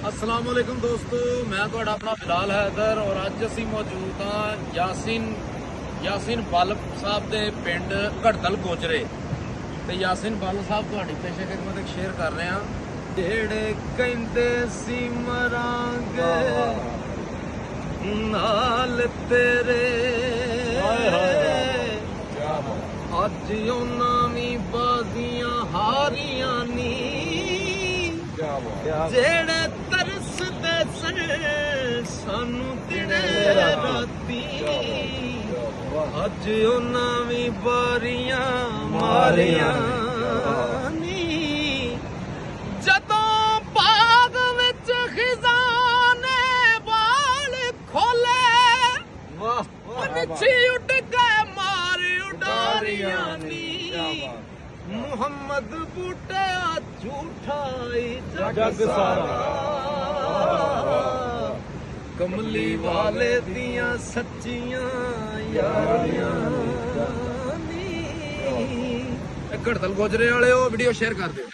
अस्सलाम वालेकुम दोस्तों, मैं ਤੁਹਾਡਾ ਆਪਣਾ ਬਿਲਾਲ ਹੈਦਰ ਔਰ ਅੱਜ ਅਸੀਂ ਮੌਜੂਦ ਹਾਂ ਯਾਸੀਨ ਬਾਲਬ ਸਾਹਿਬ ਦੇ ਪਿੰਡ ਘੜਦਲ ਗੋਜਰੇ ਤੇ ਯਾਸੀਨ ਬਾਲਬ ਸਾਹਿਬ ਤੁਹਾਡੀ ਪੇਸ਼ੇ ਖਿਦਮਤ ਸ਼ੇਅਰ ਕਰ ਰਹੇ ਹਾਂ। ਜਿਹੜੇ ਕਹਿੰਦੇ ਸੀ ਮਰਾਂਗੇ ਨਾਲ ਤੇਰੇ ਅੱਜ ਉਹਨਾਂ ਵੀ ਬਾਜ਼ੀਆਂ ਹਾਰੀਆਂ ਨੀ ਜਿਹੜੇ ਤਰਸਦੇ ਸਨ ਸਾਨੂੰ ਦਿਨੇ ਰਾਤੀ ਅੱਜ ਉਹਨਾਂ ਵੀ ਬਾਰੀਆਂ ਮਾਰੀਆਂ ਨੀ। ਜਦੋਂ ਬਾਗ ਵਿੱਚ ਖਿਜ਼ਾਨੇ ਵਾਲ ਖੋਲੇ ਪੰਛੀ ਉੱਡ ਗਏ ਮਾਰ ਉਡਾਰੀਆਂ ਨੀ। ਮੁਹੰਮਦ ਬੂਟਿਆ ਝੂਠਾ ਜਗ ਸਾਰਾ ਕਮਲੀ ਵਾਲੇ ਦੀਆਂ ਸੱਚੀਆਂ ਯਾਰੀਆਂ ਨੀ। ਘੜਦਲ ਗੋਜਰੇ ਵਾਲਿਓ ਵੀਡੀਓ ਸ਼ੇਅਰ ਕਰ ਦਿਓ।